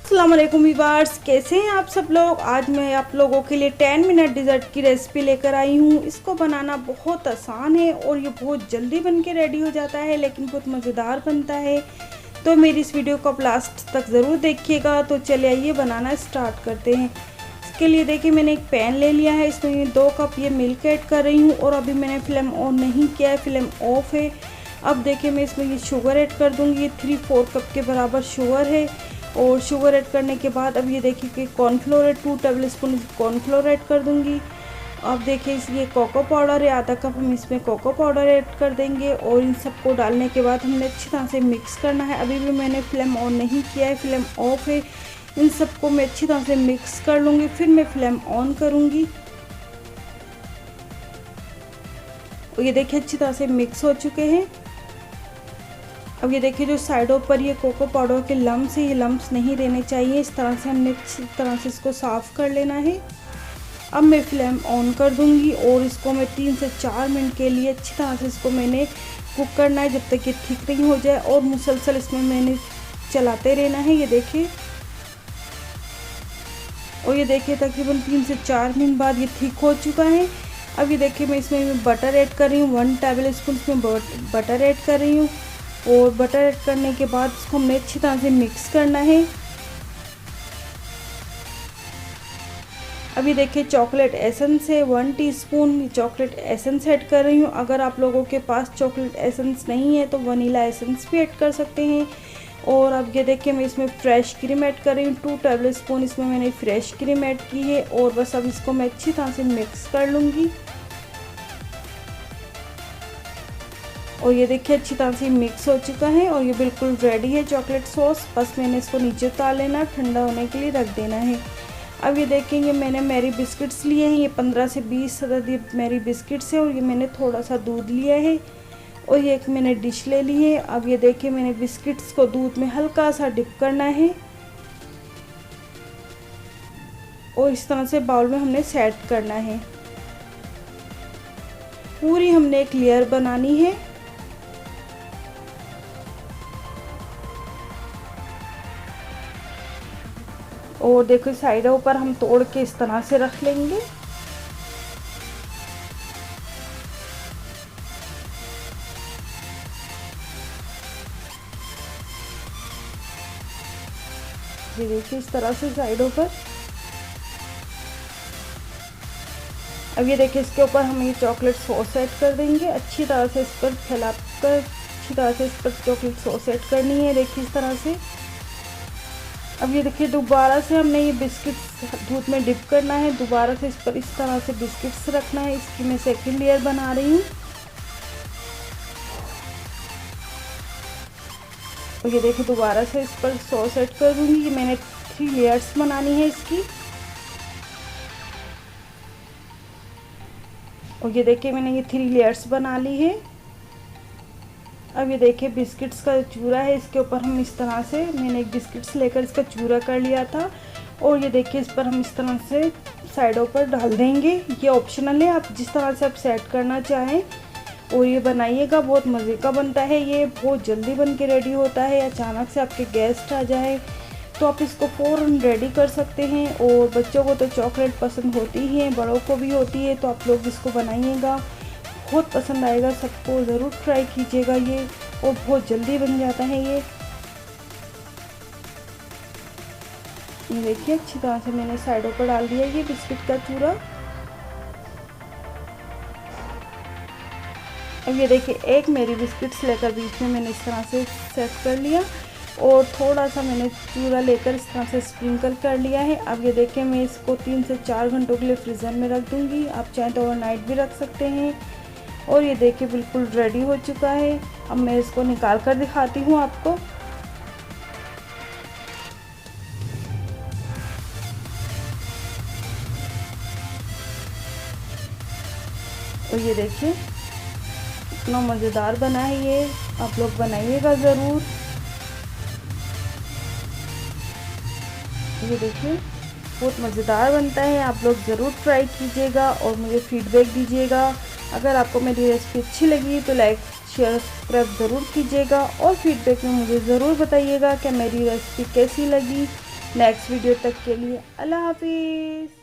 अस्सलाम वालेकुम वीवर्स, कैसे हैं आप सब लोग। आज मैं आप लोगों के लिए 10 मिनट डिज़र्ट की रेसिपी लेकर आई हूँ। इसको बनाना बहुत आसान है और ये बहुत जल्दी बन के रेडी हो जाता है, लेकिन बहुत मज़ेदार बनता है। तो मेरी इस वीडियो को आप लास्ट तक ज़रूर देखिएगा। तो चलिए आइए बनाना स्टार्ट करते हैं। इसके लिए देखिए मैंने एक पैन ले लिया है, इसमें 2 कप ये मिल्क ऐड कर रही हूँ और अभी मैंने फ्लेम ऑन नहीं किया है, फ्लेम ऑफ है। अब देखिए मैं इसमें ये शुगर ऐड कर दूँगी। ये 3/4 कप के बराबर शुगर है। और शुगर ऐड करने के बाद अब ये देखिए कि कॉर्नफ्लोर है, 2 टेबल स्पून कॉर्नफ्लोर ऐड कर दूंगी। अब देखिए ये कोको पाउडर है, आधा कप हम इसमें कोको पाउडर ऐड कर देंगे। और इन सबको डालने के बाद हमने अच्छी तरह से मिक्स करना है। अभी भी मैंने फ्लेम ऑन नहीं किया है, फ्लेम ऑफ है। इन सबको मैं अच्छी तरह से मिक्स कर लूँगी, फिर मैं फ्लेम ऑन करूँगी। और ये देखिए अच्छी तरह से मिक्स हो चुके हैं। अब ये देखिए जो साइडों पर ये कोको पाउडर के लम्स है, ये लम्स नहीं रहने चाहिए। इस तरह से हमने अच्छी तरह से इसको साफ़ कर लेना है। अब मैं फ्लेम ऑन कर दूंगी और इसको मैं 3 से 4 मिनट के लिए अच्छी तरह से इसको मैंने कुक करना है, जब तक ये ठीक नहीं हो जाए। और मुसलसल इसमें मैंने चलाते रहना है। ये देखिए, और ये देखिए तकरीबन 3 से 4 मिनट बाद ये ठीक हो चुका है। अब ये देखिए मैं इसमें बटर ऐड कर रही हूँ, 1 टेबल स्पून इसमें बटर ऐड कर रही हूँ। और बटर ऐड करने के बाद इसको हमने अच्छी तरह से मिक्स करना है। अभी देखिए चॉकलेट एसेंस है, 1 टीस्पून चॉकलेट एसेंस ऐड कर रही हूँ। अगर आप लोगों के पास चॉकलेट एसेंस नहीं है तो वनीला एसेंस भी ऐड कर सकते हैं। और अब ये देखिए मैं इसमें फ्रेश क्रीम ऐड कर रही हूँ, 2 टेबल स्पून इसमें मैंने फ्रेश क्रीम ऐड की है। और बस अब इसको मैं अच्छी तरह से मिक्स कर लूँगी। और ये देखिए अच्छी तरह से मिक्स हो चुका है और ये बिल्कुल रेडी है चॉकलेट सॉस। बस मैंने इसको नीचे उतार लेना, ठंडा होने के लिए रख देना है। अब ये देखेंगे मैंने मैरी बिस्किट्स लिए हैं, ये 15 से 20 अदद ये मैरी बिस्किट्स है। और ये मैंने थोड़ा सा दूध लिया है और ये एक मैंने डिश ले ली है। अब ये देखिए मैंने बिस्किट्स को दूध में हल्का सा डिप करना है और इस तरह से बाउल में हमने सेट करना है। पूरी हमने एक लेयर बनानी है। और देखो साइडों पर हम तोड़ के इस तरह से रख लेंगे। ये देखिए इस तरह से साइडों पर। अब ये देखिए इसके ऊपर हम ये चॉकलेट सॉस ऐड कर देंगे। अच्छी तरह से इस पर फैला कर अच्छी तरह से इस पर चॉकलेट सॉस ऐड करनी है। देखिए इस तरह से। अब ये देखिए दोबारा से हमने ये बिस्किट्स दूध में डिप करना है, दोबारा से इस पर इस तरह से बिस्किट्स रखना है। इसकी मैं सेकंड लेयर बना रही हूँ। और ये देखिए दोबारा से इस पर सॉस ऐड कर दूँगी। ये मैंने 3 लेयर्स बनानी है इसकी। और ये देखिए मैंने ये 3 लेयर्स बना ली है। अब ये देखिए बिस्किट्स का चूरा है, इसके ऊपर हम इस तरह से मैंने एक बिस्किट्स लेकर इसका चूरा कर लिया था। और ये देखिए इस पर हम इस तरह से साइडों पर डाल देंगे। ये ऑप्शनल है, आप जिस तरह से आप सेट करना चाहें। और ये बनाइएगा, बहुत मज़े का बनता है। ये बहुत जल्दी बन के रेडी होता है। अचानक से आपके गेस्ट आ जाए तो आप इसको फ़ौरन रेडी कर सकते हैं। और बच्चों को तो चॉकलेट पसंद होती ही है, बड़ों को भी होती है। तो आप लोग इसको बनाइएगा, बहुत पसंद आएगा सबको। ज़रूर ट्राई कीजिएगा ये, और बहुत जल्दी बन जाता है ये देखिए अच्छी तरह से मैंने साइडों पर डाल दिया ये बिस्किट का चूरा। अब ये देखिए एक मेरी बिस्किट्स लेकर बीच में मैंने इस तरह से सेट कर लिया और थोड़ा सा मैंने चूरा लेकर इस तरह से स्प्रिंकल कर लिया है। अब ये देखिए मैं इसको 3 से 4 घंटों के लिए फ्रीज़र में रख दूँगी। आप चाहें तो ओवरनाइट भी रख सकते हैं। और ये देखिए बिल्कुल रेडी हो चुका है। अब मैं इसको निकाल कर दिखाती हूँ आपको। और ये देखिए इतना मज़ेदार बना है ये, आप लोग बनाइएगा ज़रूर। ये देखिए बहुत मज़ेदार बनता है, आप लोग ज़रूर ट्राई कीजिएगा और मुझे फीडबैक दीजिएगा। अगर आपको मेरी रेसिपी अच्छी लगी तो लाइक शेयर सब्सक्राइब ज़रूर कीजिएगा और फीडबैक में मुझे ज़रूर बताइएगा कि मेरी रेसिपी कैसी लगी। नेक्स्ट वीडियो तक के लिए अल्लाह हाफिज़।